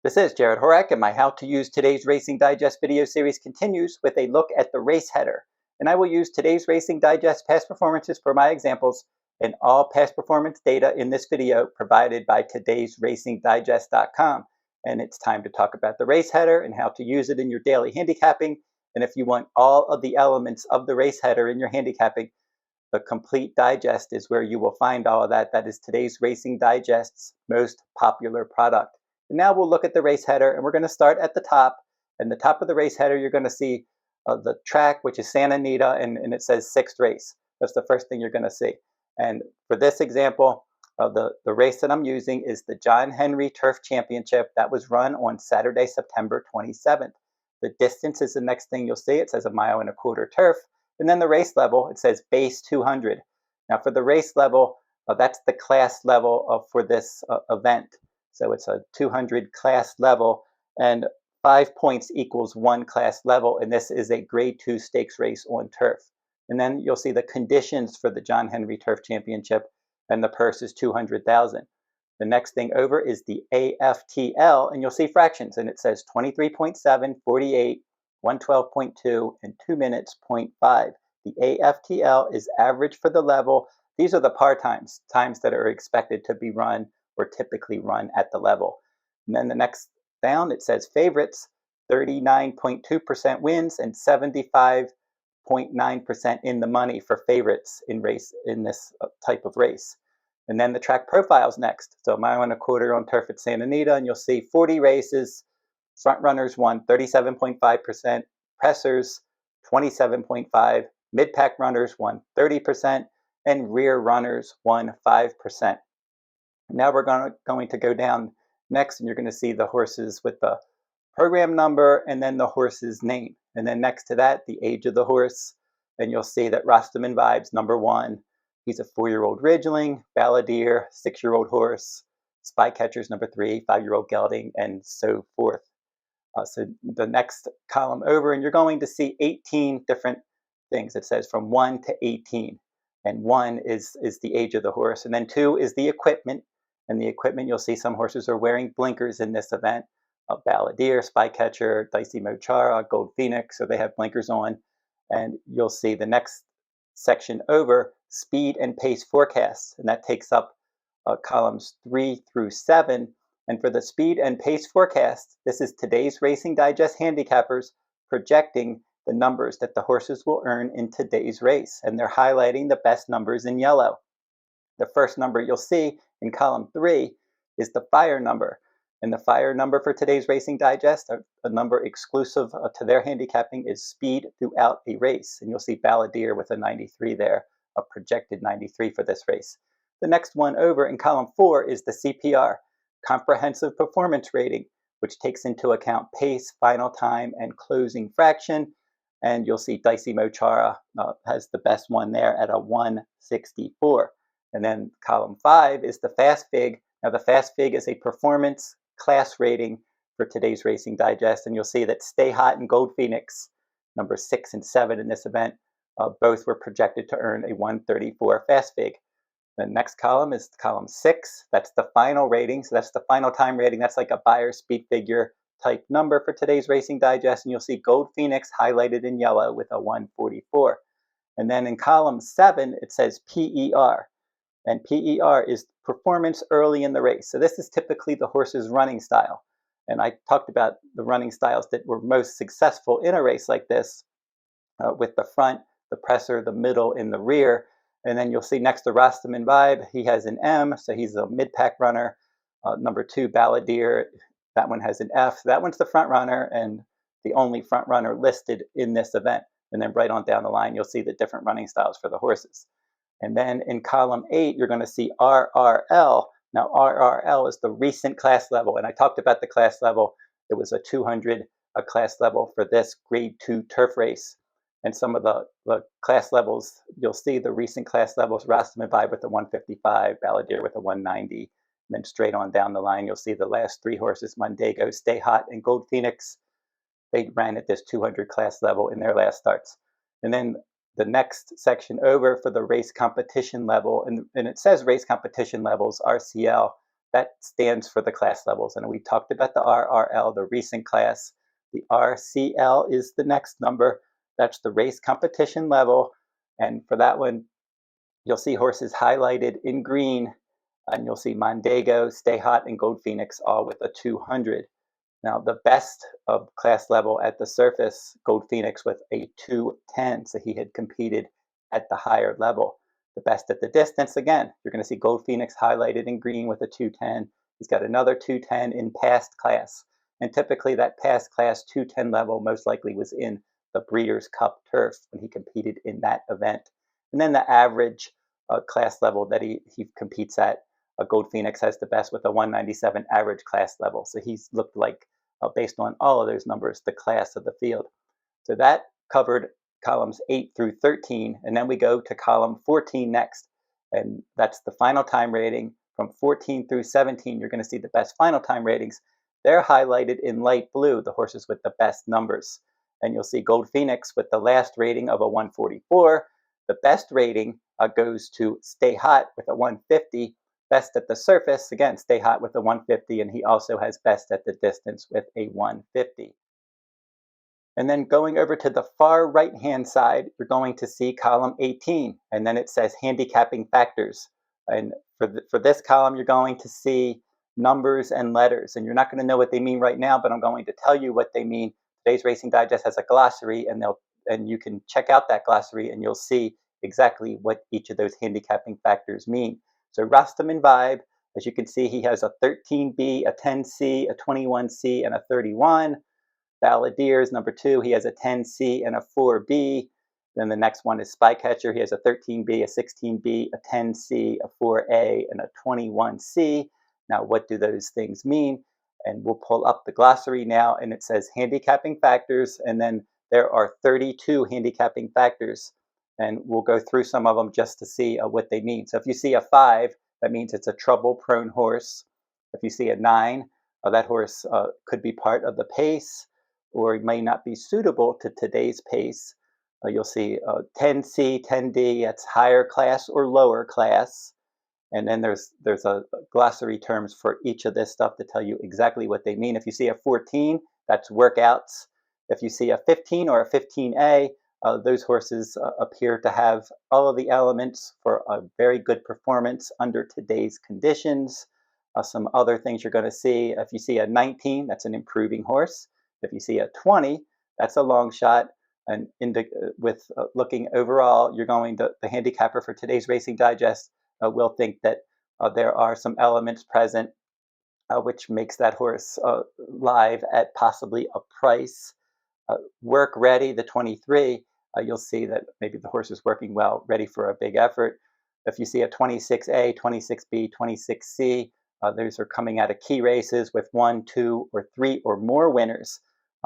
This is Jarrod Horak, and my How to Use Today's Racing Digest video series continues with a look at the race header. And I will use today's Racing Digest past performances for my examples, and all past performance data in this video provided by todaysracingdigest.com. And it's time to talk about the race header and how to use it in your daily handicapping. And if you want all of the elements of the race header in your handicapping, the complete digest is where you will find all of that. That is today's Racing Digest's most popular product. And now we'll look at the race header, and we're going to start at the top. And the top of the race header, you're going to see the track, which is Santa Anita, and it says 6th race. That's the first thing you're going to see. And for this example, the race that I'm using is the John Henry Turf Championship that was run on Saturday, September 27th. The distance is the next thing you'll see. It says 1.25 miles turf. And then the race level, it says base 200. Now for the race level, that's the class level for this event. So it's a 200 class level, and 5 points equals 1 class level, and this is a grade 2 stakes race on turf. And then you'll see the conditions for the John Henry Turf Championship, and the purse is $200,000. The next thing over is the AFTL, and you'll see fractions, and it says 23.7, 48, 112.2, and 2 minutes, 0.5. The AFTL is average for the level. These are the par times, times that are expected to be run or typically run at the level. And then the next down, it says favorites, 39.2% wins and 75.9% in the money for favorites in this type of race. And then the track profiles next. So 1.25 miles on turf at Santa Anita, and you'll see 40 races. Front runners won 37.5%, pressers 27.5%, mid-pack runners won 30%, and rear runners won 5%. Now we're going to go down next, and you're going to see the horses with the program number and then the horse's name. And then next to that, the age of the horse. And you'll see that Rastaman Vibes, number 1. He's a 4-year-old Ridgeling. Balladeer, 6-year-old horse. Spycatcher's number 3, 5-year-old gelding, and so forth. So the next column over, and you're going to see 18 different things. It says from 1 to 18. And 1 is the age of the horse. And then 2 is the equipment. And the equipment, you'll see some horses are wearing blinkers in this event. Balladeer, Spycatcher, Dicey, Chara, Gold Phoenix, so they have blinkers on. And you'll see the next section over, speed and pace forecasts. And that takes up columns 3 through 7. And for the speed and pace forecast, this is today's Racing Digest handicappers projecting the numbers that the horses will earn in today's race. And they're highlighting the best numbers in yellow. The first number you'll see in column 3 is the fire number. And the fire number for today's Racing Digest, a number exclusive to their handicapping, is speed throughout a race. And you'll see Balladeer with a 93 there, a projected 93 for this race. The next one over in column 4 is the CPR, Comprehensive Performance Rating, which takes into account pace, final time, and closing fraction. And you'll see Dicey Chara has the best one there at a 164. And then column 5 is the Fast Fig. Now the Fast Fig is a performance class rating for today's Racing Digest. And you'll see that Stay Hot and Gold Phoenix, number 6 and 7 in this event, both were projected to earn a 134 Fast Fig. The next column is column 6. That's the final rating. So that's the final time rating. That's like a Beyer speed figure type number for today's Racing Digest. And you'll see Gold Phoenix highlighted in yellow with a 144. And then in column 7, it says PER. And PER is performance early in the race. So this is typically the horse's running style. And I talked about the running styles that were most successful in a race like this with the front, the presser, the middle, and the rear. And then you'll see next to Rastaman Vibe, he has an M, so he's a mid-pack runner. Number 2, Balladeer, that one has an F. That one's the front runner and the only front runner listed in this event. And then right on down the line, you'll see the different running styles for the horses. And then in column 8, you're going to see RRL. Now, RRL is the recent class level. And I talked about the class level. It was a 200 class level for this grade 2 turf race. And some of the class levels, you'll see the recent class levels, Rastaman Vibe with a 155, Balladeer with a 190. And then straight on down the line, you'll see the last 3 horses, Mondego, Stay Hot, and Gold Phoenix. They ran at this 200 class level in their last starts. And then the next section over for the race competition level, and it says race competition levels, RCL, that stands for the class levels. And we talked about the RRL, the recent class. The RCL is the next number. That's the race competition level. And for that one, you'll see horses highlighted in green, and you'll see Mondego, Stay Hot, and Gold Phoenix all with a 200. Now, the best of class level at the surface, Gold Phoenix with a 210, so he had competed at the higher level. The best at the distance, again, you're going to see Gold Phoenix highlighted in green with a 210. He's got another 210 in past class. And typically that past class 210 level most likely was in the Breeders' Cup turf when he competed in that event. And then the average class level that he competes at, Gold Phoenix has the best with a 197 average class level. So he's looked like, based on all of those numbers, the class of the field. So that covered columns 8 through 13, and then we go to column 14 next, and that's the final time rating. From 14 through 17, you're going to see the best final time ratings. They're highlighted in light blue, the horses with the best numbers. And you'll see Gold Phoenix with the last rating of a 144. The best rating goes to Stay Hot with a 150. Best at the surface, again, Stay Hot with a 150, and he also has best at the distance with a 150. And then going over to the far right-hand side, you're going to see column 18, and then it says handicapping factors. And for this column, you're going to see numbers and letters, and you're not going to know what they mean right now, but I'm going to tell you what they mean. Today's Racing Digest has a glossary, and you can check out that glossary, and you'll see exactly what each of those handicapping factors mean. So Rastaman Vibe, as you can see, he has a 13B, a 10C, a 21C, and a 31. Balladeer is number 2. He has a 10C and a 4B. Then the next one is Spycatcher. He has a 13B, a 16B, a 10C, a 4A, and a 21C. Now, what do those things mean? And we'll pull up the glossary now, and it says handicapping factors, and then there are 32 handicapping factors. And we'll go through some of them just to see what they mean. So if you see a 5, that means it's a trouble-prone horse. If you see a 9, that horse could be part of the pace, or may not be suitable to today's pace. You'll see 10C, 10D, that's higher class or lower class. And then there's a glossary terms for each of this stuff to tell you exactly what they mean. If you see a 14, that's workouts. If you see a 15 or a 15A, those horses appear to have all of the elements for a very good performance under today's conditions. Some other things you're going to see, if you see a 19, that's an improving horse. If you see a 20, that's a long shot. And with looking overall, you're going to, the handicapper for today's Racing Digest will think that there are some elements present which makes that horse live at possibly a price. Work ready, the 23, you'll see that maybe the horse is working well, ready for a big effort. If you see a 26A, 26B, 26C, those are coming out of key races with 1, 2, or 3 or more winners.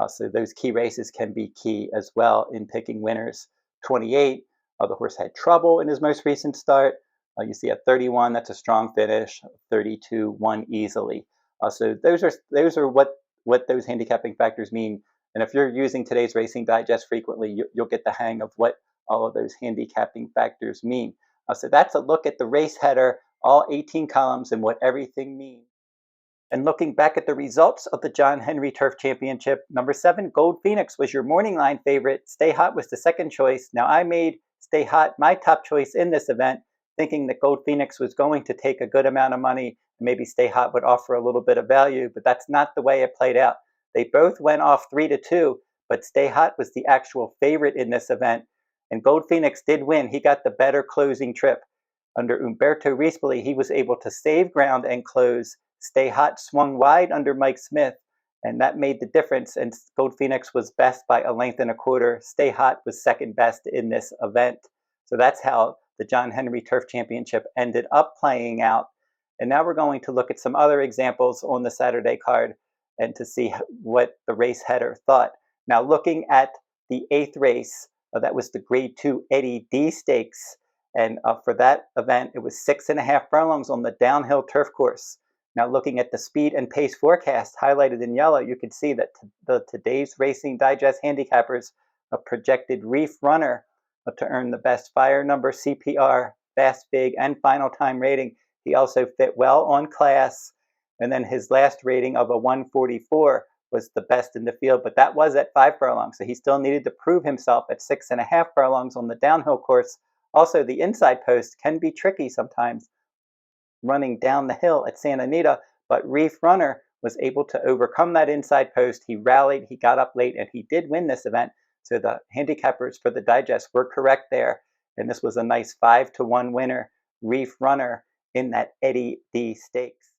So those key races can be key as well in picking winners. 28, the horse had trouble in his most recent start. You see a 31, that's a strong finish. 32, won easily. So those are what those handicapping factors mean. And if you're using today's Racing Digest frequently, you'll get the hang of what all of those handicapping factors mean. So that's a look at the race header, all 18 columns, and what everything means. And looking back at the results of the John Henry Turf Championship, number 7, Gold Phoenix was your morning line favorite. Stay Hot was the second choice. Now, I made Stay Hot my top choice in this event, thinking that Gold Phoenix was going to take a good amount of money. Maybe Stay Hot would offer a little bit of value, but that's not the way it played out. They both went off 3-2, but Stay Hot was the actual favorite in this event, and Gold Phoenix did win. He got the better closing trip. Under Umberto Rispoli, he was able to save ground and close. Stay Hot swung wide under Mike Smith, and that made the difference, and Gold Phoenix was best by a length and a quarter. Stay Hot was second best in this event. So that's how the John Henry Turf Championship ended up playing out. And now we're going to look at some other examples on the Saturday card and to see what the race header thought. Now, looking at the 8th race, that was the Grade 2 Eddie D Stakes. And for that event, it was 6.5 furlongs on the downhill turf course. Now, looking at the speed and pace forecast highlighted in yellow, you can see that today's Racing Digest handicappers projected Reef Runner to earn the best fire number, CPR, fast, big, and final time rating. He also fit well on class, And then his last rating of a 144 was the best in the field, but that was at 5 furlongs. So he still needed to prove himself at 6.5 furlongs on the downhill course. Also, the inside post can be tricky sometimes running down the hill at Santa Anita, but Reef Runner was able to overcome that inside post. He rallied, he got up late, and he did win this event. So the handicappers for the digest were correct there. And this was a nice 5-1 winner, Reef Runner, in that Eddie D Stakes.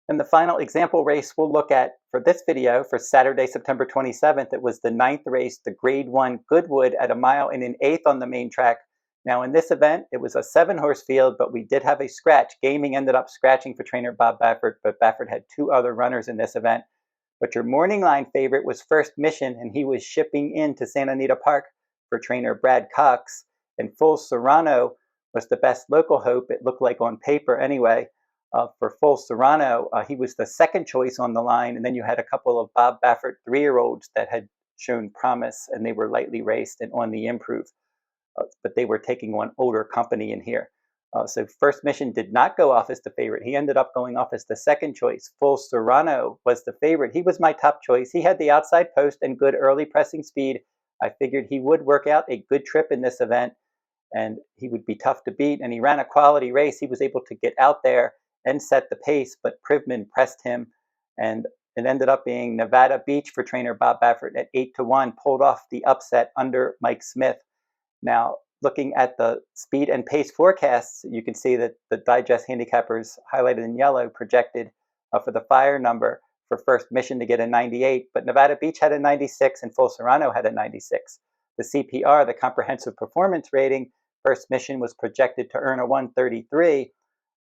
And the final example race we'll look at for this video for Saturday, September 27th, it was the 9th race, the Grade 1 Goodwood at 1 mile and 1/8 on the main track. Now in this event, it was a 7-horse field, but we did have a scratch. Gaming ended up scratching for trainer Bob Baffert, but Baffert had 2 other runners in this event. But your morning line favorite was First Mission, and he was shipping into Santa Anita Park for trainer Brad Cox. And Full Serrano was the best local hope, it looked like on paper anyway. For Full Serrano, he was the second choice on the line, and then you had a couple of Bob Baffert 3-year-olds that had shown promise, and they were lightly raced and on the improve. But they were taking on older company in here. So First Mission did not go off as the favorite. He ended up going off as the second choice. Full Serrano was the favorite. He was my top choice. He had the outside post and good early pressing speed. I figured he would work out a good trip in this event, and he would be tough to beat. And he ran a quality race. He was able to get out there and set the pace, but Privman pressed him, and it ended up being Nevada Beach for trainer Bob Baffert at 8-1, pulled off the upset under Mike Smith. Now, looking at the speed and pace forecasts, you can see that the digest handicappers highlighted in yellow projected for the fire number for First Mission to get a 98, but Nevada Beach had a 96 and Full Serrano had a 96. The CPR, the comprehensive performance rating, First Mission was projected to earn a 133,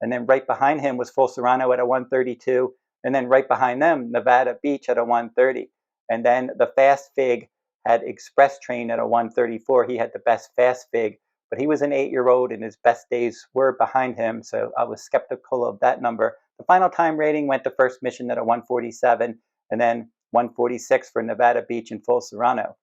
and then right behind him was Full Serrano at a 132, and then right behind them, Nevada Beach at a 130. And then the Fast Fig had Express Train at a 134. He had the best Fast Fig, but he was an 8-year-old and his best days were behind him, so I was skeptical of that number. The final time rating went to First Mission at a 147, and then 146 for Nevada Beach and Full Serrano.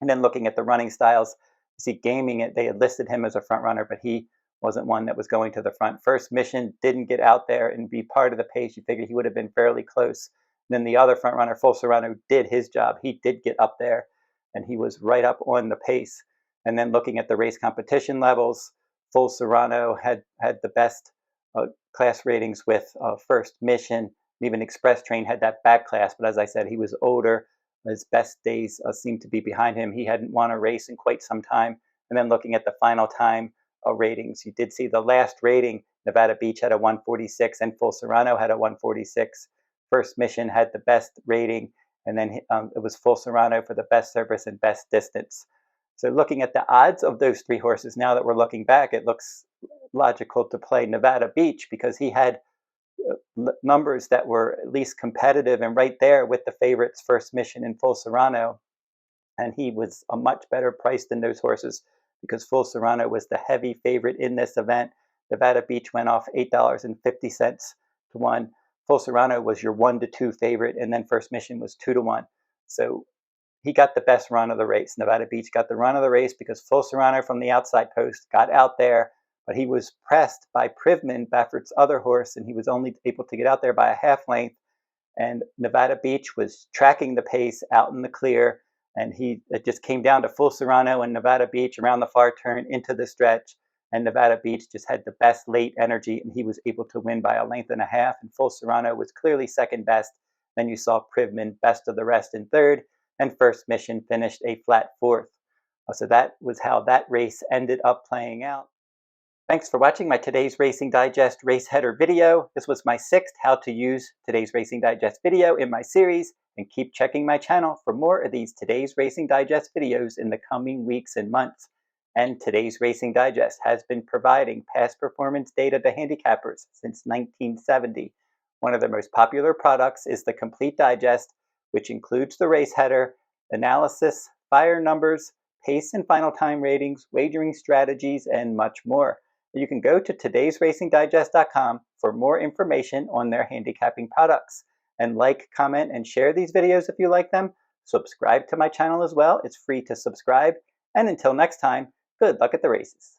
And then looking at the running styles, you see Gaming, they had listed him as a front runner, but he wasn't one that was going to the front. First Mission didn't get out there and be part of the pace. You figure he would have been fairly close. And then the other front runner, Full Serrano, did his job. He did get up there, and he was right up on the pace. And then looking at the race competition levels, Full Serrano had the best class ratings with First Mission. Even Express Train had that back class, but as I said, he was older. His best days seemed to be behind him. He hadn't won a race in quite some time. And then looking at the final time ratings, you did see the last rating. Nevada Beach had a 146 and Full Serrano had a 146. First Mission had the best rating, and then it was Full Serrano for the best service and best distance. So looking at the odds of those 3 horses, now that we're looking back, it looks logical to play Nevada Beach because he had numbers that were at least competitive and right there with the favorites First Mission and Full Serrano. And he was a much better price than those horses because Full Serrano was the heavy favorite in this event. Nevada Beach went off $8.50 to 1. Full Serrano was your 1-2 favorite, and then First Mission was 2-1. So he got the best run of the race. Nevada Beach got the run of the race because Full Serrano from the outside post got out there, but he was pressed by Privman, Baffert's other horse, and he was only able to get out there by a half length. And Nevada Beach was tracking the pace out in the clear, and it just came down to Full Serrano and Nevada Beach around the far turn into the stretch. And Nevada Beach just had the best late energy, and he was able to win by a length and a half. And Full Serrano was clearly second best. Then you saw Privman best of the rest in third, and First Mission finished a flat fourth. So that was how that race ended up playing out. Thanks for watching my Today's Racing Digest race header video. This was my 6th How to Use Today's Racing Digest video in my series, and keep checking my channel for more of these Today's Racing Digest videos in the coming weeks and months. And Today's Racing Digest has been providing past performance data to handicappers since 1970. One of their most popular products is the Complete Digest, which includes the race header, analysis, fire numbers, pace and final time ratings, wagering strategies, and much more. You can go to todaysracingdigest.com for more information on their handicapping products. And like, comment, and share these videos if you like them. Subscribe to my channel as well. It's free to subscribe. And until next time, good luck at the races.